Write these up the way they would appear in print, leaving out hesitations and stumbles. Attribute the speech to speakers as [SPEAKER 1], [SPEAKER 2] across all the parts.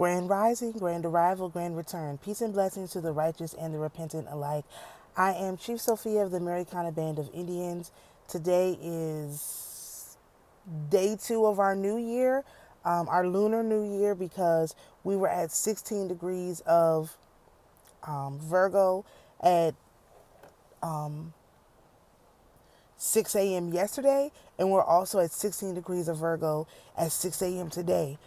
[SPEAKER 1] Grand rising, grand arrival, grand return. Peace and blessings to the righteous and the repentant alike. I am Chief Sophia of the AMERICAN Band of Indians. Today is day 2 of our new year, our lunar new year, because we were at 16 degrees of Virgo at 6 a.m. yesterday, and we're also at 16 degrees of Virgo at 6 a.m. today.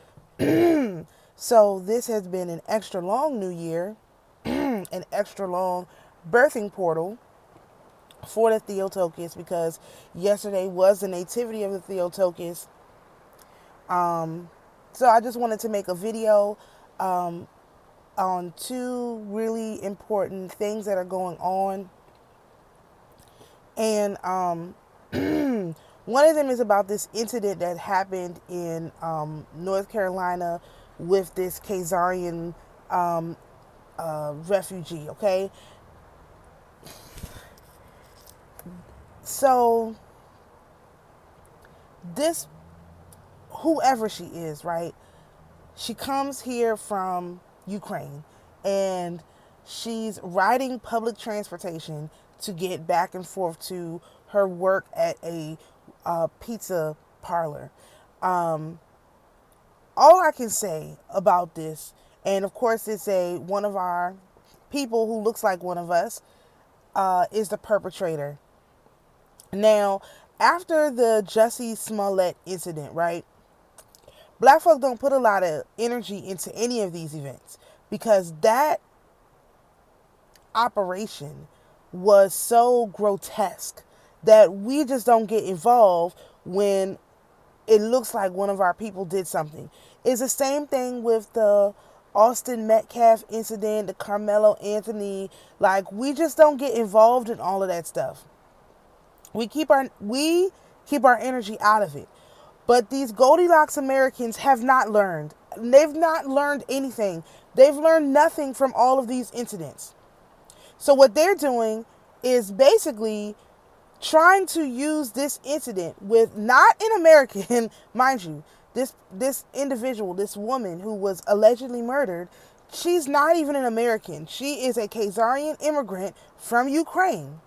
[SPEAKER 1] So this has been an extra long new year, an extra long birthing portal for the Theotokos, because yesterday was the nativity of the Theotokos. So I just wanted to make a video on 2 really important things that are going on. And one of them is about this incident that happened in North Carolina with this Khazarian refugee, okay? So this, whoever she is, right? She comes here from Ukraine, and she's riding public transportation to get back and forth to her work at a pizza parlor. All I can say about this, and of course it's one of our people who looks like one of us, is the perpetrator. Now, after the Jussie Smollett incident, right, black folk don't put a lot of energy into any of these events, because that operation was so grotesque that we just don't get involved when it looks like one of our people did something. It's the same thing with the Austin Metcalf incident, the Carmelo Anthony. Like, we just don't get involved in all of that stuff. We keep our energy out of it. But these Goldilocks Americans have not learned. They've not learned anything. They've learned nothing from all of these incidents. So what they're doing is basically trying to use this incident with, not an American, mind you, this individual, this woman who was allegedly murdered, she's not even an American. She is a Khazarian immigrant from Ukraine.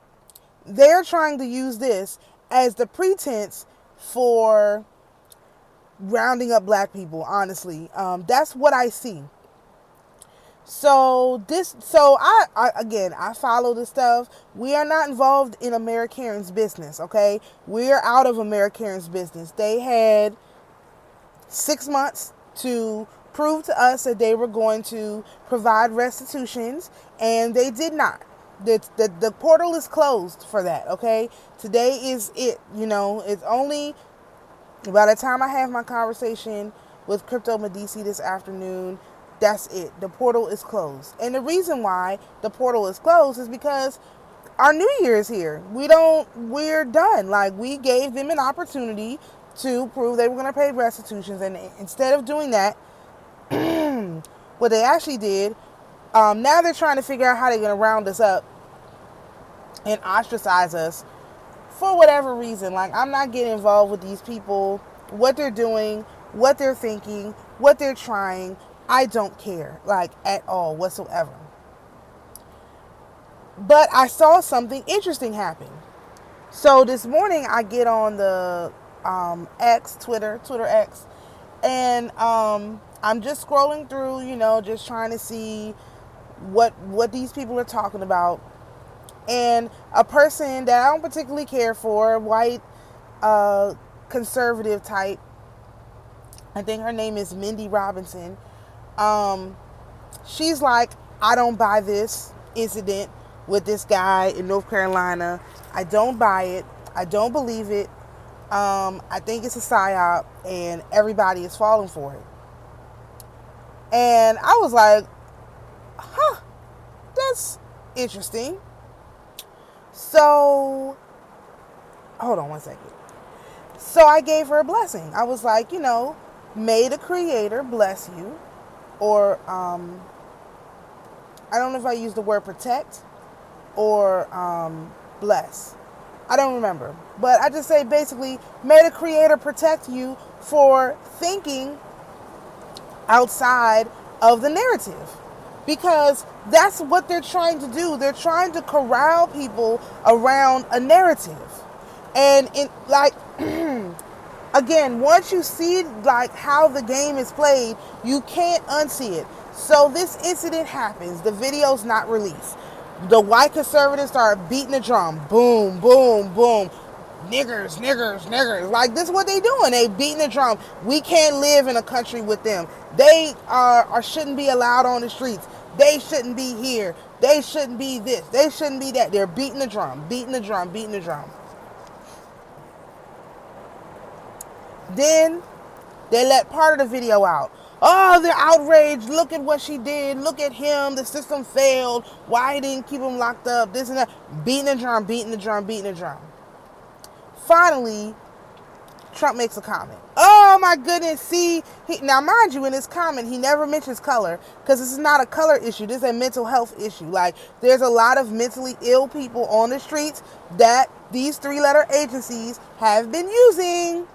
[SPEAKER 1] They're trying to use this as the pretense for rounding up black people, honestly. That's what I see. So I follow this stuff. We are not involved in AmaruKhan's business, okay? We're out of AmaruKhan's business. They had 6 months to prove to us that they were going to provide restitutions, and they did not. The portal is closed for that, okay? Today is it. It's only, by the time I have my conversation with CryptodeMedici this afternoon, that's it. The portal is closed. And the reason why the portal is closed is because our new year is here. We're done. Like, we gave them an opportunity to prove they were going to pay restitutions. And instead of doing that, what they actually did, now they're trying to figure out how they're going to round us up and ostracize us for whatever reason. Like, I'm not getting involved with these people, what they're doing, what they're thinking, what they're trying. I don't care, like, at all whatsoever. But I saw something interesting happen. So this morning I get on the Twitter X, and I'm just scrolling through, just trying to see what these people are talking about. And a person that I don't particularly care for, white, conservative type, I think her name is Mindy Robinson. She's like, I don't buy this incident with this guy in North Carolina. I don't buy it. I don't believe it. I think it's a psyop, and everybody is falling for it. And I was like, that's interesting. So, hold on one second. So I gave her a blessing. I was like, may the Creator bless you. Or, I don't know if I used the word protect or bless. I don't remember. But I just say, basically, may the Creator protect you for thinking outside of the narrative, because that's what they're trying to do. They're trying to corral people around a narrative. And in like again, once you see like how the game is played, you can't unsee it. So this incident happens. The video's not released. The white conservatives start beating the drum. Boom, boom, boom. Niggers, niggers, niggers. Like, this is what they doing. They beating the drum. We can't live in a country with them. They shouldn't be allowed on the streets. They shouldn't be here. They shouldn't be this. They shouldn't be that. They're beating the drum, beating the drum, beating the drum. Then they let part of the video out. Oh, they're outraged. Look at what she did. Look at him. The system failed. Why he didn't keep him locked up? This and that. Beating the drum, beating the drum, beating the drum. Finally, Trump makes a comment. Oh my goodness, see, now mind you, in his comment, he never mentions color, because this is not a color issue, this is a mental health issue. Like, there's a lot of mentally ill people on the streets that these three-letter agencies have been using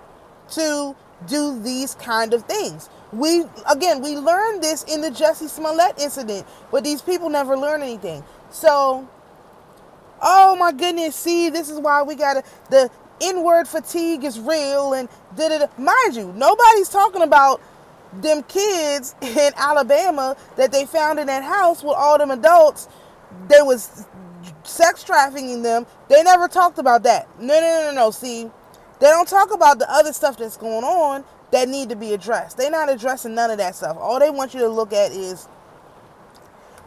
[SPEAKER 1] to do these kind of things. We learned this in the Jussie Smollett incident, but these people never learn anything. So, oh my goodness, see, this is why we gotta, the N-word fatigue is real, and da-da-da. Mind you, nobody's talking about them kids in Alabama that they found in that house with all them adults. They was sex trafficking them. They never talked about that. No. See, they don't talk about the other stuff that's going on that need to be addressed. They're not addressing none of that stuff. All they want you to look at is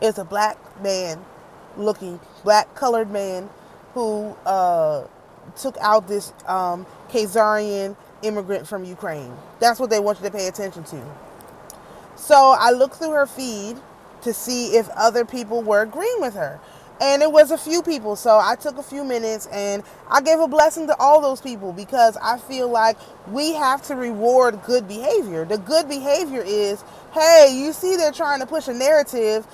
[SPEAKER 1] a black man looking, black colored man who took out this Khazarian immigrant from Ukraine. That's what they want you to pay attention to. So I looked through her feed to see if other people were agreeing with her. And it was a few people. So I took a few minutes and I gave a blessing to all those people, because I feel like we have to reward good behavior. The good behavior is, hey, you see they're trying to push a narrative.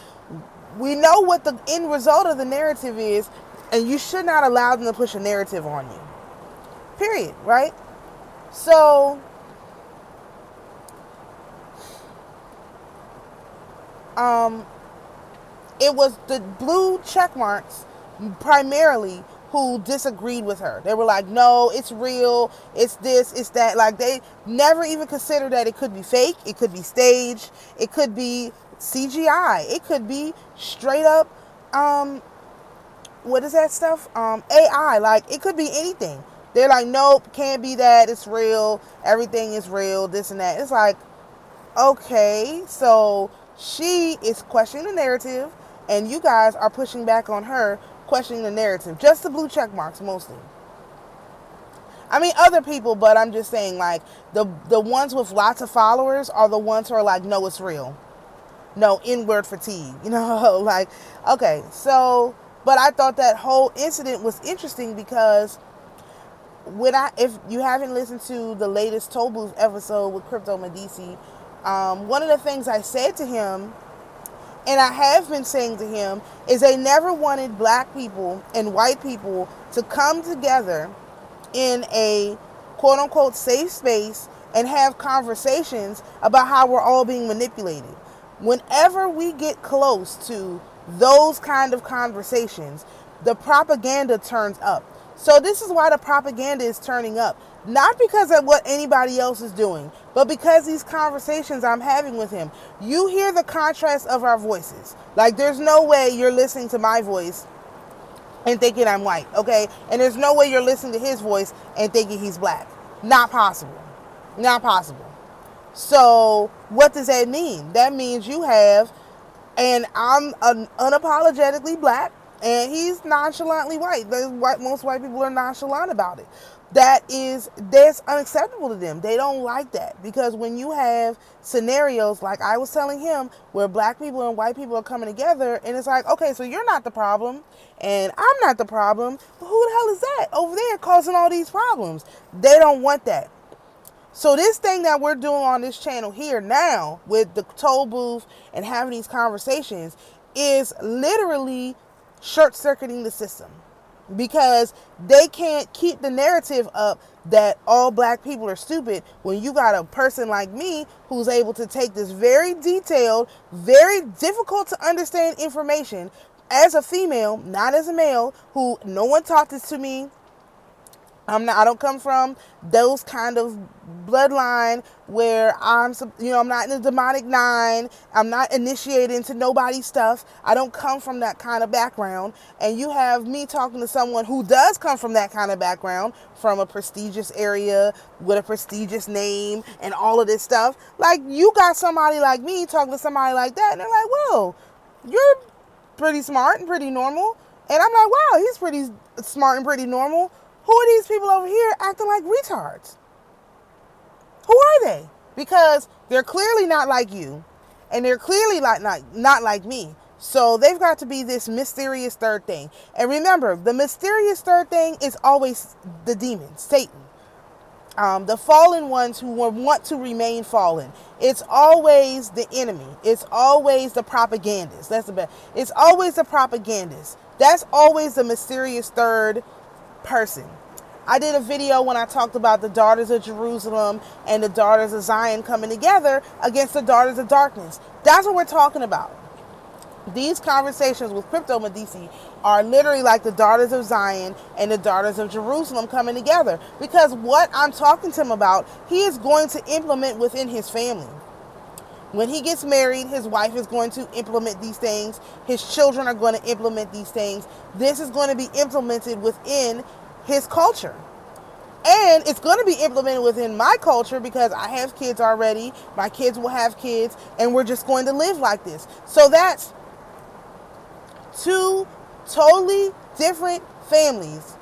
[SPEAKER 1] We know what the end result of the narrative is, and you should not allow them to push a narrative on you. Period, right? So, it was the blue check marks primarily who disagreed with her. They were like, no, it's real, it's this, it's that. Like, they never even considered that it could be fake, it could be staged, it could be CGI, it could be straight up, what is that stuff? AI. Like, it could be anything. They're like, nope, can't be that. It's real. Everything is real. This and that. It's like, okay, so she is questioning the narrative, and you guys are pushing back on her, questioning the narrative. Just the blue check marks, mostly. I mean, other people, but I'm just saying, like, the ones with lots of followers are the ones who are like, no, it's real. No, N-word fatigue. You know, like, okay, so... But I thought that whole incident was interesting, because if you haven't listened to the latest Toll Booth episode with CryptodeMedici, one of the things I said to him, and I have been saying to him, is they never wanted black people and white people to come together in a quote-unquote safe space and have conversations about how we're all being manipulated. Whenever we get close to those kind of conversations, the propaganda turns up. So this is why the propaganda is turning up. Not because of what anybody else is doing, but because these conversations I'm having with him. You hear the contrast of our voices. Like, there's no way you're listening to my voice and thinking I'm white, okay? And there's no way you're listening to his voice and thinking he's black. Not possible. Not possible. So what does that mean? That means you have... And I'm unapologetically black, and he's nonchalantly white. Most white people are nonchalant about it. That's unacceptable to them. They don't like that, because when you have scenarios like I was telling him, where black people and white people are coming together, and it's like, okay, so you're not the problem, and I'm not the problem, but who the hell is that over there causing all these problems? They don't want that. So this thing that we're doing on this channel here now with the toll booth and having these conversations is literally short-circuiting the system. because they can't keep the narrative up that all black people are stupid when you got a person like me who's able to take this very detailed, very difficult to understand information as a female, not as a male, who no one taught this to me. I don't come from those kind of bloodline where I'm not in the demonic nine. I'm not initiated into nobody's stuff. I don't come from that kind of background. And you have me talking to someone who does come from that kind of background, from a prestigious area with a prestigious name and all of this stuff. Like, you got somebody like me talking to somebody like that, and they're like, well, you're pretty smart and pretty normal. And I'm like, wow, he's pretty smart and pretty normal. Who are these people over here acting like retards? Who are they? Because they're clearly not like you, and they're clearly not like me. So they've got to be this mysterious third thing. And remember, the mysterious third thing is always the demon, Satan. The fallen ones who want to remain fallen. It's always the enemy. It's always the propagandist. That's the best. It's always the propagandist. That's always the mysterious third person. I did a video when I talked about the daughters of Jerusalem and the daughters of Zion coming together against the daughters of darkness. That's what we're talking about. These conversations with CryptodeMedici are literally like the daughters of Zion and the daughters of Jerusalem coming together. Because what I'm talking to him about, he is going to implement within his family. When he gets married, his wife is going to implement these things. His children are going to implement these things. This is going to be implemented within his culture. And it's going to be implemented within my culture because I have kids already. My kids will have kids. And we're just going to live like this. So that's two totally different families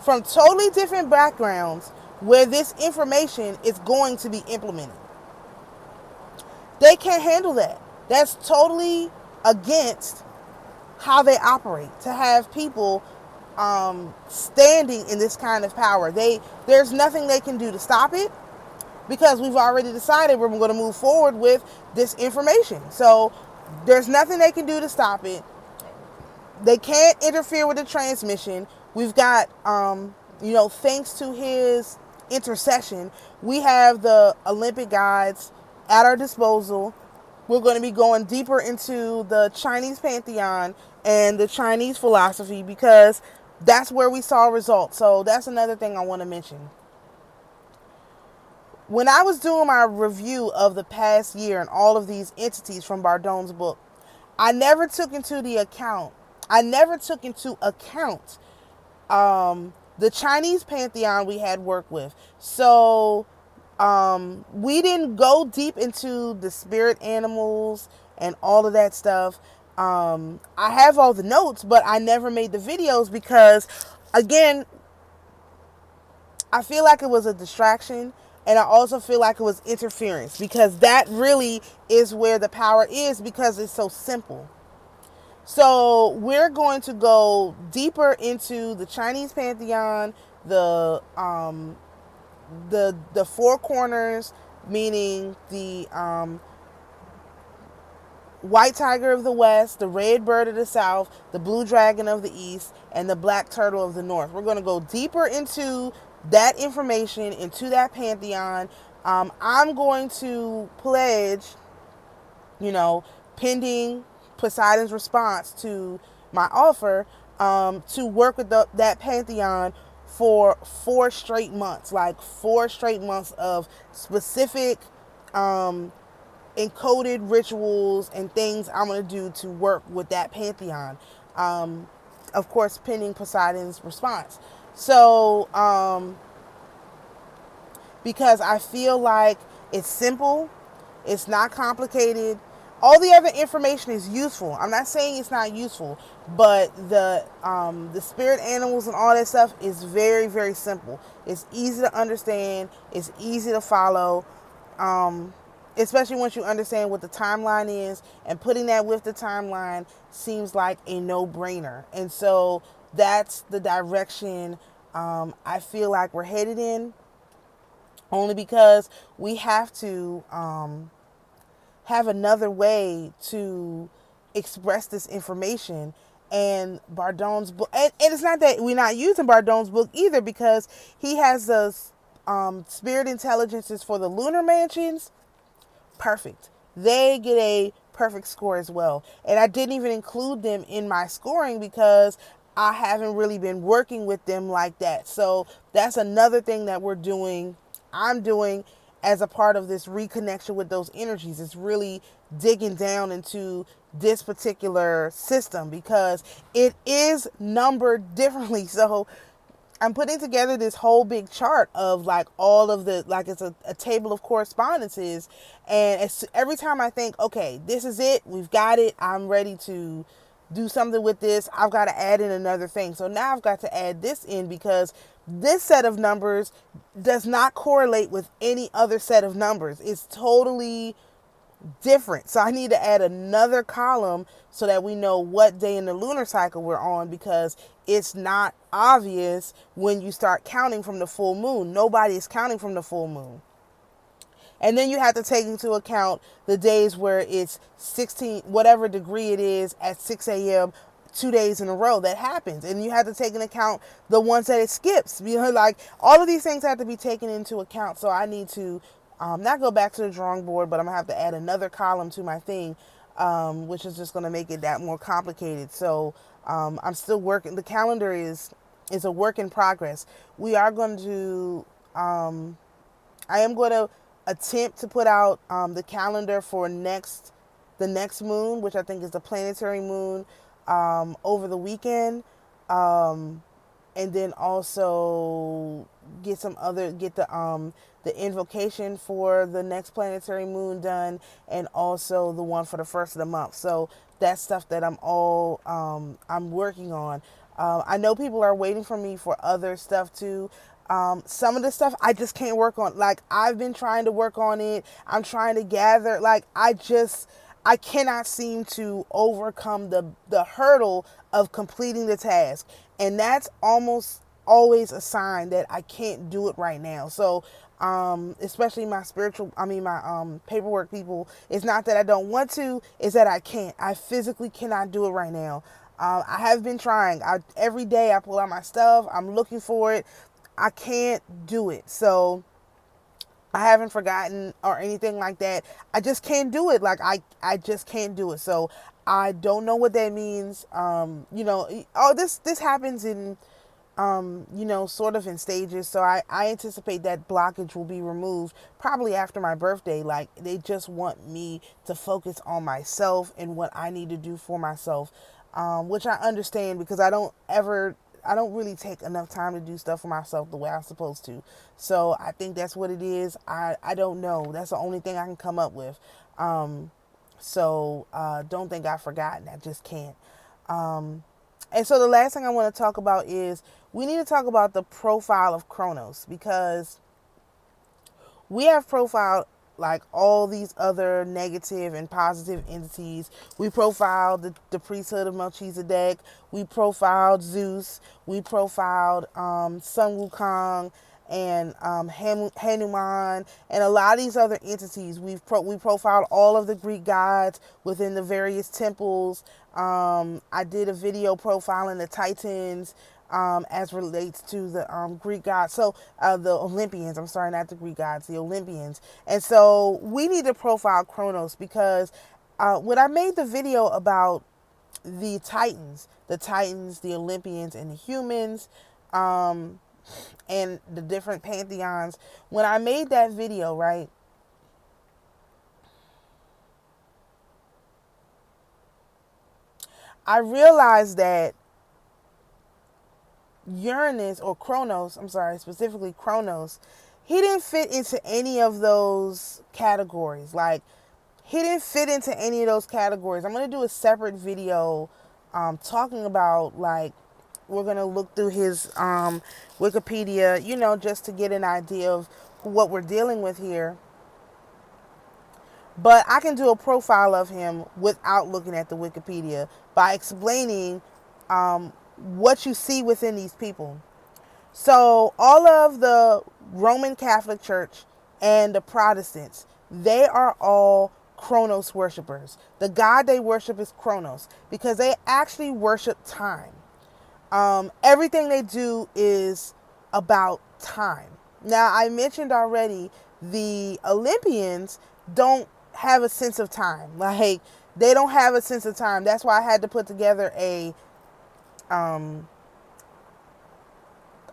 [SPEAKER 1] from totally different backgrounds where this information is going to be implemented. They can't handle that. That's totally against how they operate, to have people standing in this kind of power. There's nothing they can do to stop it because we've already decided we're going to move forward with this information. So there's nothing they can do to stop it. They can't interfere with the transmission. We've got, thanks to his intercession, we have the Olympic guides at our disposal. We're going to be going deeper into the Chinese pantheon and the Chinese philosophy because that's where we saw results. So that's another thing I want to mention. When I was doing my review of the past year and all of these entities from Bardon's book, I never took into account the Chinese pantheon we had worked with. So we didn't go deep into the spirit animals and all of that stuff. I have all the notes, but I never made the videos because, again, I feel like it was a distraction, and I also feel like it was interference because that really is where the power is because it's so simple. So we're going to go deeper into the Chinese pantheon, the four corners, meaning the white tiger of the west, the red bird of the south, the blue dragon of the east, and the black turtle of the north. We're going to go deeper into that information, into that pantheon. I'm going to pledge, pending Poseidon's response to my offer, to work with that pantheon for 4 straight months, like 4 straight months of specific encoded rituals and things I'm going to do to work with that pantheon. Of course, pending Poseidon's response. So, because I feel like it's simple, it's not complicated. All the other information is useful. I'm not saying it's not useful, but the spirit animals and all that stuff is very, very simple. It's easy to understand. It's easy to follow, especially once you understand what the timeline is. And putting that with the timeline seems like a no-brainer. And so that's the direction I feel like we're headed in, only because we have to have another way to express this information and Bardon's book. And it's not that we're not using Bardon's book either, because he has the spirit intelligences for the lunar mansions. Perfect. They get a perfect score as well. And I didn't even include them in my scoring because I haven't really been working with them like that. So that's another thing that I'm doing as a part of this reconnection with those energies. It's really digging down into this particular system because it is numbered differently. So I'm putting together this whole big chart of like all of the, like it's a table of correspondences. And every time I think, okay, this is it, we've got it, I'm ready to do something with this, I've got to add in another thing. So now I've got to add this in because this set of numbers does not correlate with any other set of numbers. It's totally different. So I need to add another column so that we know what day in the lunar cycle we're on, because it's not obvious when you start counting from the full moon. Nobody is counting from the full moon. And then you have to take into account the days where it's 16, whatever degree it is at 6 a.m., 2 days in a row. That happens. And you have to take into account the ones that it skips. You know, like all of these things have to be taken into account. So I need to not go back to the drawing board, but I'm going to have to add another column to my thing, which is just going to make it that more complicated. So I'm still working. The calendar is a work in progress. We are going to, I am going to attempt to put out the calendar for the next moon, which I think is the planetary moon, over the weekend, and then also get the invocation for the next planetary moon done, and also the one for the first of the month. So that's stuff that I'm working on. I know people are waiting for me for other stuff too. Some of the stuff I just can't work on. Like, I've been trying to work on it. I'm trying to gather. Like, I cannot seem to overcome the hurdle of completing the task. And that's almost always a sign that I can't do it right now. So, especially my paperwork people, it's not that I don't want to, it's that I can't. I physically cannot do it right now. I have been trying. Every day I pull out my stuff. I'm looking for it. I can't do it. So I haven't forgotten or anything like that. I just can't do it. Like I just can't do it. So I don't know what that means. This happens in, sort of in stages. So I anticipate that blockage will be removed probably after my birthday. Like, they just want me to focus on myself and what I need to do for myself, which I understand, because I don't really take enough time to do stuff for myself the way I'm supposed to. So I think that's what it is. I don't know. That's the only thing I can come up with. So don't think I've forgotten. I just can't. And so the last thing I want to talk about is we need to talk about the profile of Kronos, because we have profiled like all these other negative and positive entities. We profiled the priesthood of Melchizedek. We profiled Zeus. We profiled Sun Wukong and Hanuman and a lot of these other entities. We profiled all of the Greek gods within the various temples. I did a video profiling the Titans, as relates to the Greek gods. So the Olympians, I'm sorry, not the Greek gods, the Olympians. And so we need to profile Kronos, because when I made the video about the Titans, the Olympians, and the humans, and the different pantheons, when I made that video, right, I realized that Uranus, or Kronos, I'm sorry, specifically Kronos, he didn't fit into any of those categories. Like, he didn't fit into any of those categories. I'm going to do a separate video talking about, like, we're going to look through his Wikipedia, just to get an idea of what we're dealing with here. But I can do a profile of him without looking at the Wikipedia by explaining what you see within these people. So all of the Roman Catholic Church and the Protestants, they are all Kronos worshippers. The god they worship is Kronos because they actually worship time. Everything they do is about time. Now, I mentioned already the Olympians don't have a sense of time. Like, they don't have a sense of time. That's why I had to put together a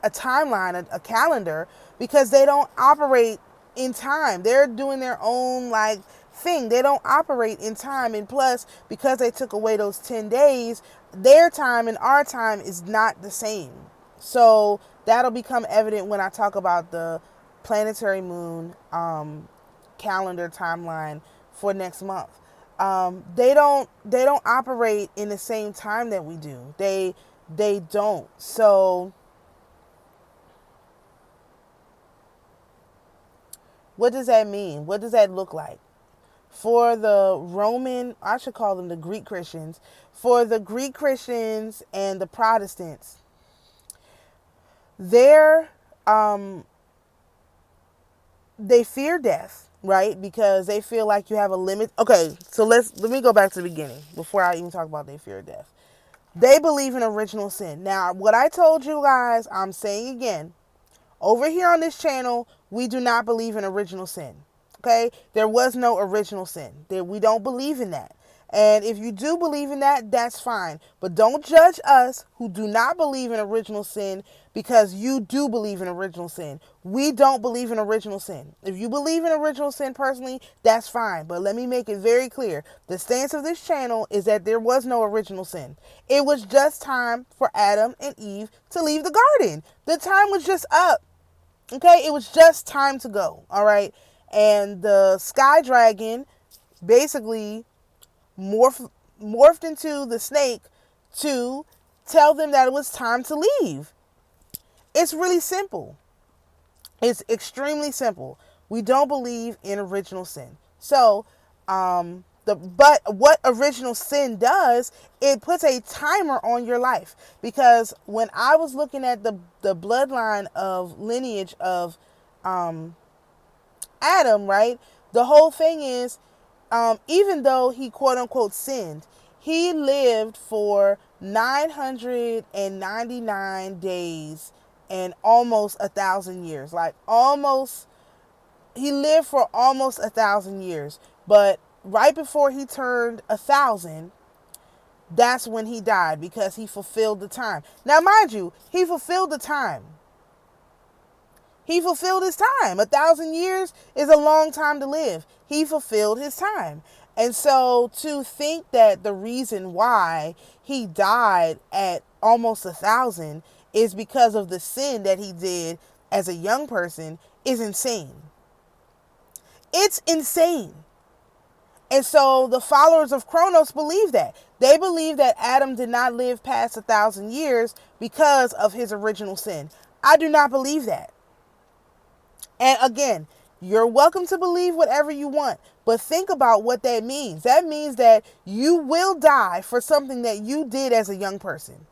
[SPEAKER 1] timeline, a calendar, because they don't operate in time. They're doing their own like thing. They don't operate in time. And plus, because they took away those 10 days, their time and our time is not the same. So that'll become evident when I talk about the planetary moon calendar timeline for next month. They don't operate in the same time that we do. They don't. So what does that mean? What does that look like? For the Roman, I should call them the Greek Christians, for the Greek Christians and the Protestants, they fear death, right? Because they feel like you have a limit. Okay, so let me go back to the beginning before I even talk about they fear death. They believe in original sin. Now, what I told you guys, I'm saying again, over here on this channel, we do not believe in original sin. Okay? There was no original sin. We don't believe in that. And if you do believe in that, that's fine. But don't judge us who do not believe in original sin because you do believe in original sin. We don't believe in original sin. If you believe in original sin personally, that's fine. But let me make it very clear. The stance of this channel is that there was no original sin. It was just time for Adam and Eve to leave the garden. The time was just up. Okay? It was just time to go. All right? And the sky dragon basically morphed into the snake to tell them that it was time to leave. It's really simple. It's extremely simple. We don't believe in original sin. So, but what original sin does, it puts a timer on your life. Because when I was looking at the bloodline of lineage of Adam, right? The whole thing is, even though he quote unquote sinned, he lived for 999 days and almost 1,000 years. Like he lived for almost 1,000 years. But right before he turned 1,000, that's when he died because he fulfilled the time. Now, mind you, he fulfilled the time. He fulfilled his time. 1,000 years is a long time to live. He fulfilled his time. And so to think that the reason why he died at almost 1,000 is because of the sin that he did as a young person is insane. It's insane. And so the followers of Kronos believe that. They believe that Adam did not live past 1,000 years because of his original sin. I do not believe that. And again, you're welcome to believe whatever you want, but think about what that means. That means that you will die for something that you did as a young person.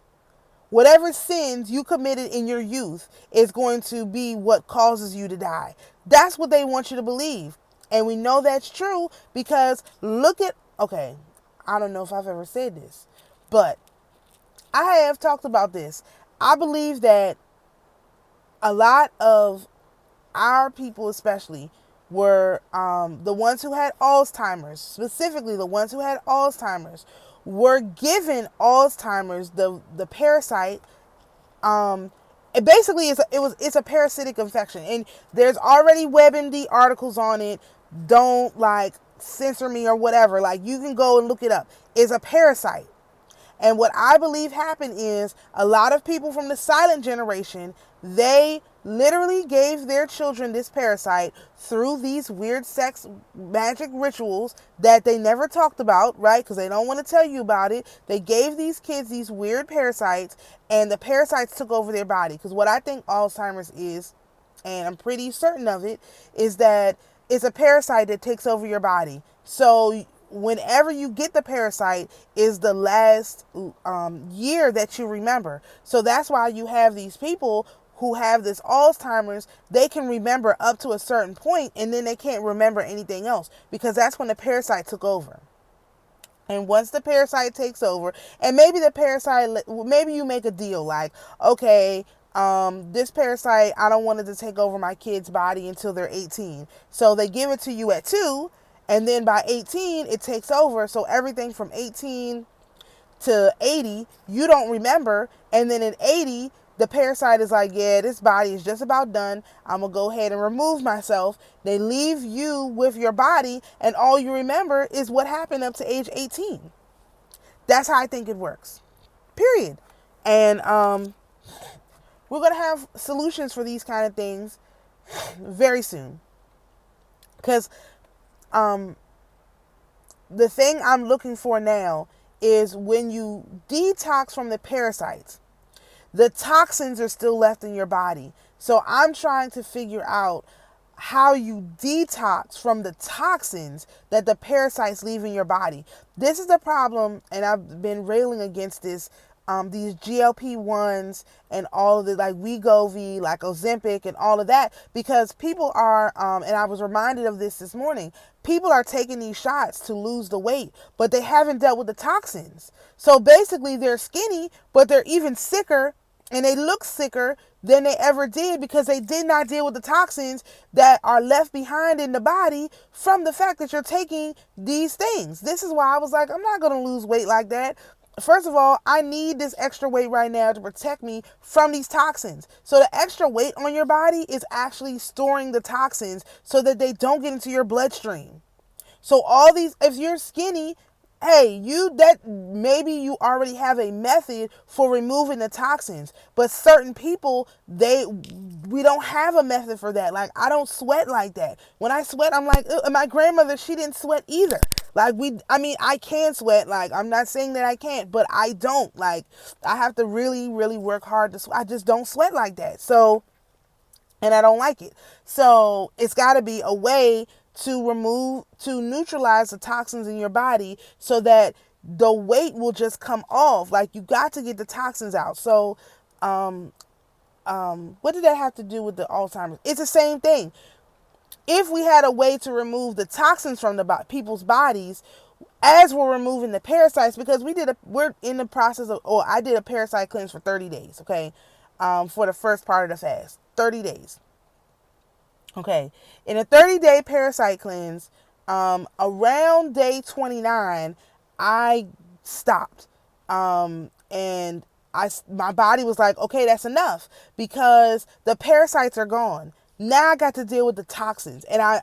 [SPEAKER 1] Whatever sins you committed in your youth is going to be what causes you to die. That's what they want you to believe. And we know that's true because okay, I don't know if I've ever said this, but I have talked about this. I believe that a lot of our people especially were the ones who had Alzheimer's, specifically the ones who had Alzheimer's, were given Alzheimer's, the parasite. It basically it's a parasitic infection, and there's already WebMD articles on it. Don't like censor me or whatever. Like, you can go and look it up. It's a parasite. And what I believe happened is a lot of people from the silent generation, they literally gave their children this parasite through these weird sex magic rituals that they never talked about, right? Because they don't want to tell you about it. They gave these kids these weird parasites, and the parasites took over their body. Because what I think Alzheimer's is, and I'm pretty certain of it, is that it's a parasite that takes over your body. So whenever you get the parasite is the last year that you remember. So that's why you have these people who have this Alzheimer's, they can remember up to a certain point, and then they can't remember anything else, because that's when the parasite took over. And once the parasite takes over, and maybe the parasite, maybe you make a deal like, okay, this parasite, I don't want it to take over my kid's body until they're 18. So they give it to you at 2, and then by 18, it takes over. So everything from 18 to 80, you don't remember. And then at 80, the parasite is like, yeah, this body is just about done. I'm going to go ahead and remove myself. They leave you with your body, and all you remember is what happened up to age 18. That's how I think it works. Period. And we're going to have solutions for these kind of things very soon. Because the thing I'm looking for now is when you detox from the parasites, the toxins are still left in your body. So I'm trying to figure out how you detox from the toxins that the parasites leave in your body. This is the problem, and I've been railing against this. These GLP-1s and all of the like Wegovy, like Ozempic and all of that, because people are, and I was reminded of this morning, people are taking these shots to lose the weight, but they haven't dealt with the toxins. So basically they're skinny, but they're even sicker, and they look sicker than they ever did because they did not deal with the toxins that are left behind in the body from the fact that you're taking these things. This is why I was like, I'm not going to lose weight like that. First of all, I need this extra weight right now to protect me from these toxins. So the extra weight on your body is actually storing the toxins so that they don't get into your bloodstream. So all these, if you're skinny, hey, maybe you already have a method for removing the toxins, but certain people, we don't have a method for that. Like, I don't sweat like that. When I sweat, I'm like, ugh. My grandmother, she didn't sweat either. Like, I can sweat. Like, I'm not saying that I can't, but I don't. Like, I have to really, really work hard to sweat. I just don't sweat like that. So, and I don't like it. So it's got to be a way to neutralize the toxins in your body so that the weight will just come off. Like, you got to get the toxins out. So, what did that have to do with the Alzheimer's? It's the same thing. If we had a way to remove the toxins from the people's bodies, as we're removing the parasites, because we're in the process of, I did a parasite cleanse for 30 days, okay, for the first part of the fast, 30 days. Okay, in a 30-day parasite cleanse, around day 29, I stopped, and my body was like, okay, that's enough, because the parasites are gone. Now I got to deal with the toxins, and I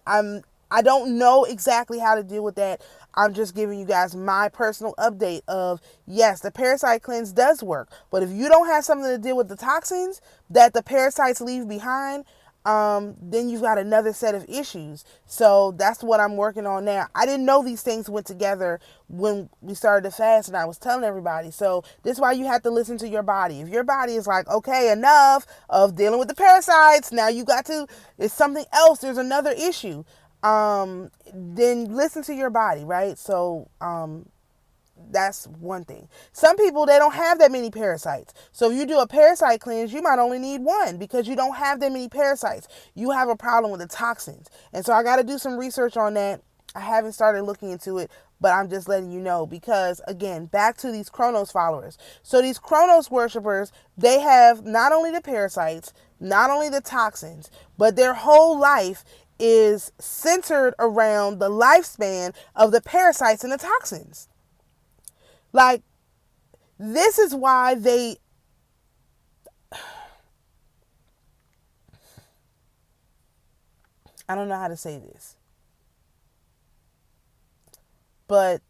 [SPEAKER 1] don't know exactly how to deal with that. I'm just giving you guys my personal update of, yes, the parasite cleanse does work, but if you don't have something to deal with the toxins that the parasites leave behind, then you've got another set of issues. So that's what I'm working on now. I didn't know these things went together when we started the fast, and I was telling everybody. So this is why you have to listen to your body. If your body is like, okay, enough of dealing with the parasites, now it's something else, there's another issue, then listen to your body, right? So that's one thing. Some people, they don't have that many parasites. So if you do a parasite cleanse, you might only need one because you don't have that many parasites. You have a problem with the toxins. And so I got to do some research on that. I haven't started looking into it, but I'm just letting you know because, again, back to these Kronos followers. So these Kronos worshipers, they have not only the parasites, not only the toxins, but their whole life is centered around the lifespan of the parasites and the toxins. Like, this is why I don't know how to say this, but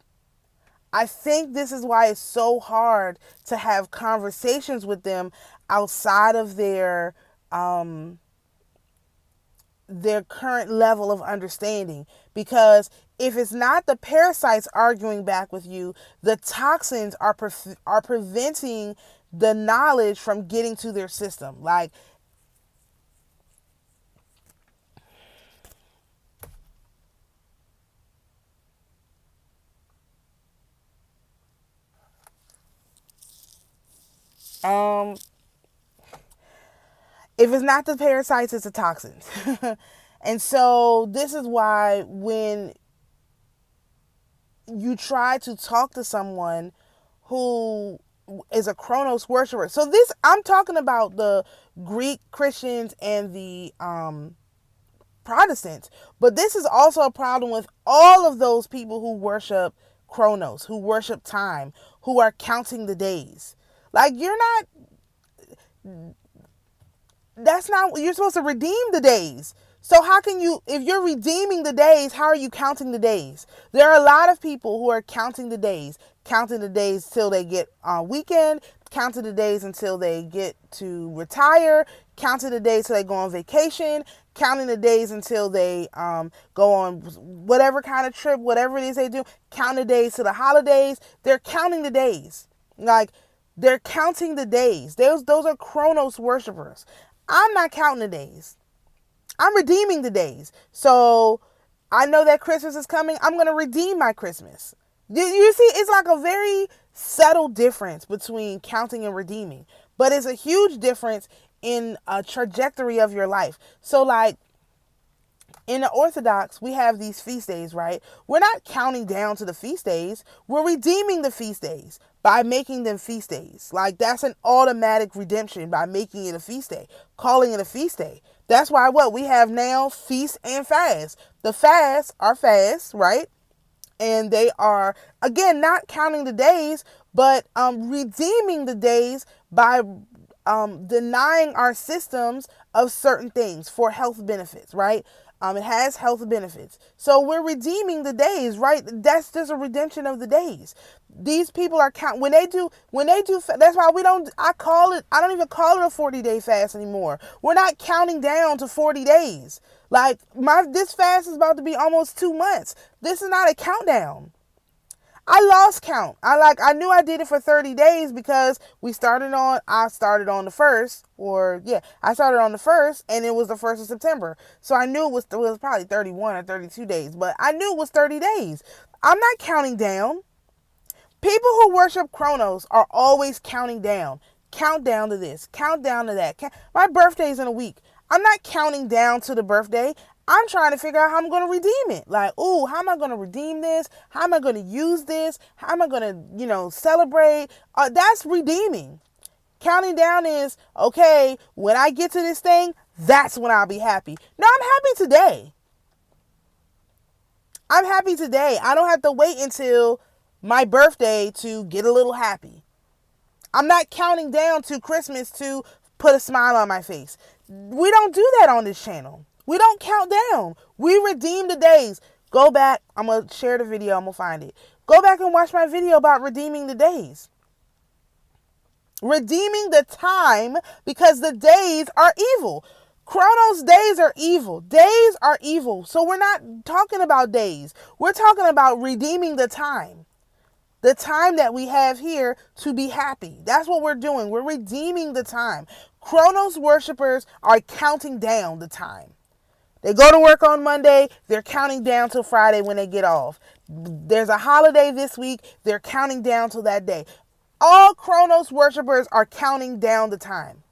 [SPEAKER 1] I think this is why it's so hard to have conversations with them outside of their current level of understanding. Because if it's not the parasites arguing back with you, the toxins are preventing the knowledge from getting to their system. Like, If it's not the parasites, it's the toxins. And so this is why when you try to talk to someone who is a Kronos worshiper. So this, I'm talking about the Greek Christians and the Protestants. But this is also a problem with all of those people who worship Kronos, who worship time, who are counting the days. Like, that's not, you're supposed to redeem the days. So how can you, if you're redeeming the days, how are you counting the days? There are a lot of people who are counting the days till they get weekend, counting the days until they get to retire, counting the days till they go on vacation, counting the days until they go on whatever kind of trip, whatever it is they do, counting the days to the holidays. They're counting the days. Like, they're counting the days. Those are Kronos worshipers. I'm not counting the days. I'm redeeming the days. So I know that Christmas is coming. I'm going to redeem my Christmas. You see, it's like a very subtle difference between counting and redeeming. But it's a huge difference in a trajectory of your life. So like in the Orthodox, we have these feast days, right? We're not counting down to the feast days. We're redeeming the feast days by making them feast days. Like, that's an automatic redemption by making it a feast day, calling it a feast day. That's why what we have now, feast and fast. The fasts are fasts, right? And they are, again, not counting the days, but redeeming the days by denying our systems of certain things for health benefits, right? It has health benefits. So we're redeeming the days, right? That's just a redemption of the days. These people are when they do, that's why I don't even call it a 40-day fast anymore. We're not counting down to 40 days. Like, this fast is about to be almost 2 months. This is not a countdown. I lost count. I knew I did it for 30 days because I started on the 1st, I started on the 1st and it was the 1st of September. So I knew it was probably 31 or 32 days, but I knew it was 30 days. I'm not counting down. People who worship Kronos are always counting down. Count down to this, count down to that. My birthday's in a week. I'm not counting down to the birthday. I'm trying to figure out how I'm going to redeem it. Like, how am I going to redeem this? How am I going to use this? How am I going to, celebrate? That's redeeming. Counting down is, okay, when I get to this thing, that's when I'll be happy. No, I'm happy today. I'm happy today. I don't have to wait until my birthday to get a little happy. I'm not counting down to Christmas to put a smile on my face. We don't do that on this channel. We don't count down. We redeem the days. Go back. I'm going to share the video. I'm going to find it. Go back and watch my video about redeeming the days. Redeeming the time, because the days are evil. Kronos days are evil. Days are evil. So we're not talking about days. We're talking about redeeming the time. The time that we have here to be happy. That's what we're doing. We're redeeming the time. Kronos worshipers are counting down the time. They go to work on Monday, they're counting down till Friday when they get off. There's a holiday this week, they're counting down till that day. All Kronos worshipers are counting down the time.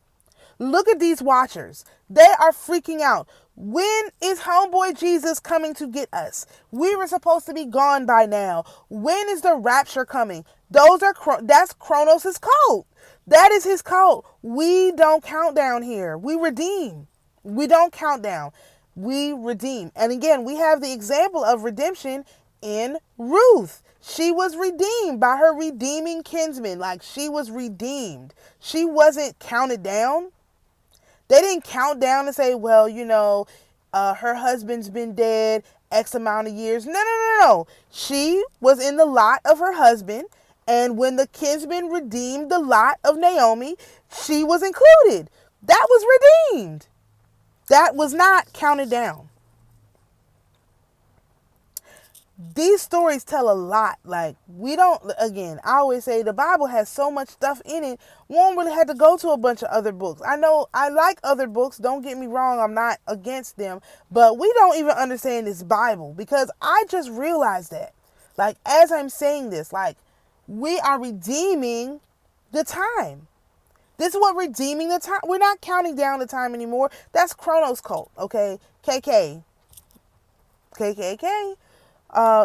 [SPEAKER 1] Look at these watchers. They are freaking out. When is homeboy Jesus coming to get us? We were supposed to be gone by now. When is the rapture coming? That's Kronos' cult. That is his cult. We don't count down here. We redeem. We don't count down. We redeem. And again, we have the example of redemption in Ruth. She was redeemed by her redeeming kinsman. Like, she was redeemed. She wasn't counted down. They didn't count down and say, well, her husband's been dead X amount of years. No. She was in the lot of her husband. And when the kinsman redeemed the lot of Naomi, she was included. That was redeemed. That was not counted down. These stories tell a lot. Like, I always say the Bible has so much stuff in it. One really had to go to a bunch of other books. I know I like other books. Don't get me wrong. I'm not against them. But we don't even understand this Bible, because I just realized that. Like, as I'm saying this, like, we are redeeming the time. This is what redeeming the time. We're not counting down the time anymore. That's Kronos cult, okay? KKK.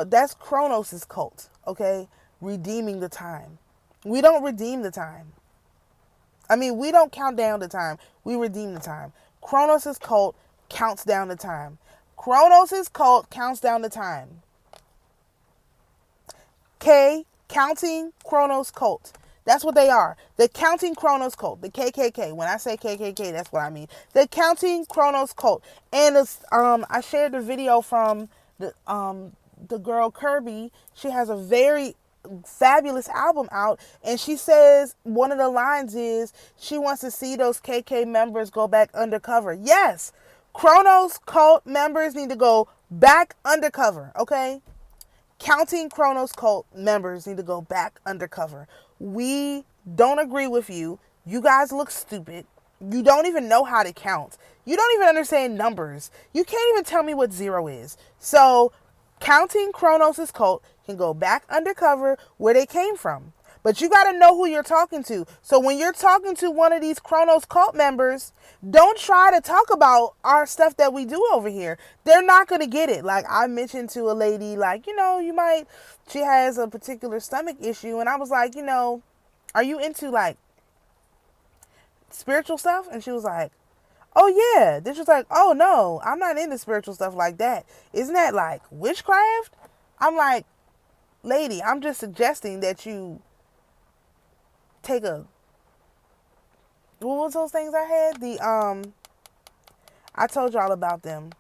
[SPEAKER 1] That's Kronos' cult, okay? Redeeming the time. We don't redeem the time. I mean, we don't count down the time. We redeem the time. Kronos' cult counts down the time. Kronos' cult counts down the time. Counting Kronos cult. That's what they are. The Counting Kronos cult. The KKK. When I say KKK, that's what I mean. The Counting Kronos cult. And I shared the video from the girl Kirby. She has a very fabulous album out, and she says one of the lines is she wants to see those KK members go back undercover. Yes, Kronos cult members need to go back undercover, okay? Counting Kronos cult members need to go back undercover. We don't agree with you. You guys look stupid. You don't even know how to count. You don't even understand numbers. You can't even tell me what 0 is. So Counting Kronos' cult can go back undercover where they came from. But you got to know who you're talking to. So when you're talking to one of these Kronos cult members, don't try to talk about our stuff that we do over here. They're not going to get it. Like I mentioned to a lady, like, she has a particular stomach issue. And I was like, are you into like spiritual stuff? And she was like, oh yeah. Then she was like, oh no, I'm not into spiritual stuff like that. Isn't that like witchcraft? I'm like, lady, I'm just suggesting that you take what was those things I had? I told y'all about them.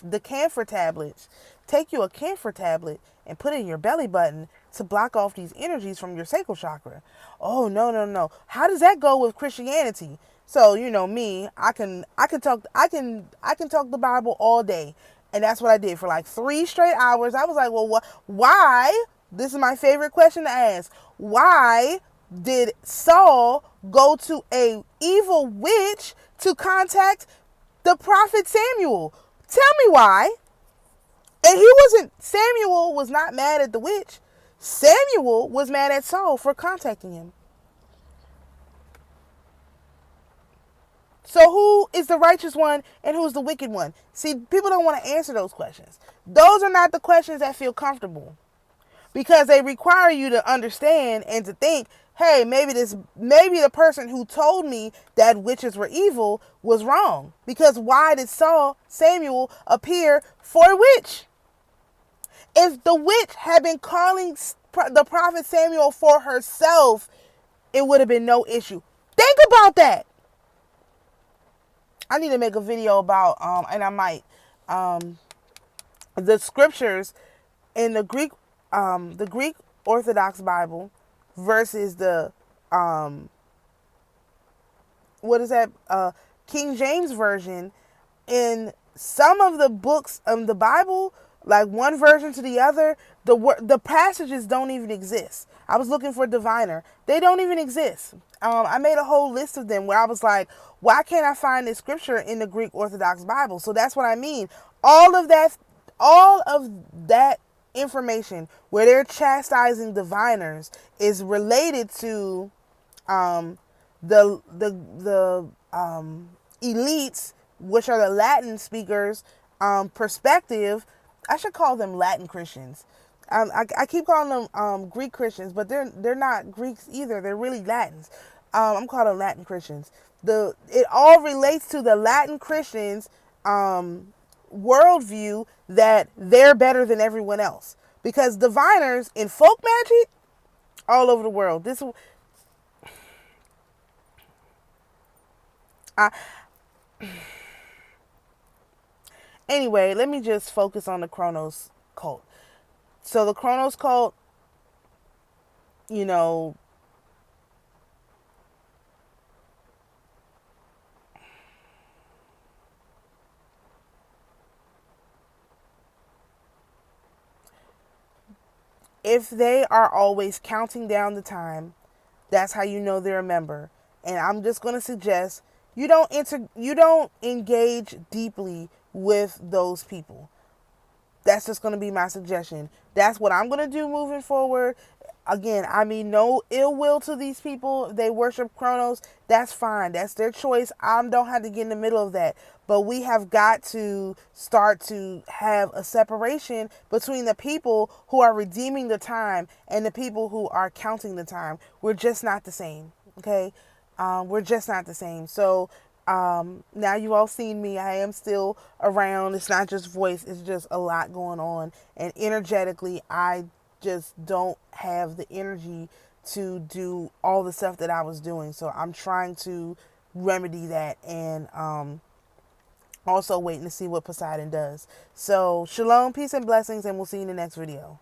[SPEAKER 1] The camphor tablets. Take you a camphor tablet and put it in your belly button to block off these energies from your sacral chakra. Oh no. How does that go with Christianity? So, me, I can talk the Bible all day. And that's what I did for like 3 straight hours. I was like, well, why? This is my favorite question to ask. Why did Saul go to a evil witch to contact the prophet Samuel? Tell me why. And Samuel was not mad at the witch. Samuel was mad at Saul for contacting him. So who is the righteous one and who's the wicked one? See, people don't want to answer those questions. Those are not the questions that feel comfortable, because they require you to understand and to think, hey, maybe the person who told me that witches were evil was wrong. Because why did Samuel appear for a witch? If the witch had been calling the prophet Samuel for herself, it would have been no issue. Think about that. I need to make a video about, and I might, the scriptures in the Greek Orthodox Bible versus the, King James Version. In some of the books of the Bible, like one version to the other, the passages don't even exist. I was looking for diviner. They don't even exist. I made a whole list of them where I was like, why can't I find this scripture in the Greek Orthodox Bible? So that's what I mean. All of that information where they're chastising diviners is related to the elites, which are the Latin speakers, perspective. I should call them Latin Christians. I keep calling them Greek Christians, but they're not Greeks either. They're really Latins. I'm calling them Latin Christians. It all relates to the Latin Christians' worldview that they're better than everyone else. Because diviners in folk magic, all over the world. Anyway, let me just focus on the Kronos cult. So the Kronos cult, if they are always counting down the time, that's how you know they're a member. And I'm just going to suggest you don't engage deeply with those people. That's just going to be my suggestion. That's what I'm going to do moving forward. Again, I mean no ill will to these people. If they worship Kronos, that's fine. That's their choice. I don't have to get in the middle of that. But we have got to start to have a separation between the people who are redeeming the time and the people who are counting the time. We're just not the same. Okay? We're just not the same. So now you've all seen me. I am still around. It's not just voice. It's just a lot going on. And energetically, I just don't have the energy to do all the stuff that I was doing. So I'm trying to remedy that, and also waiting to see what Poseidon does. So shalom, peace, and blessings, and we'll see you in the next video.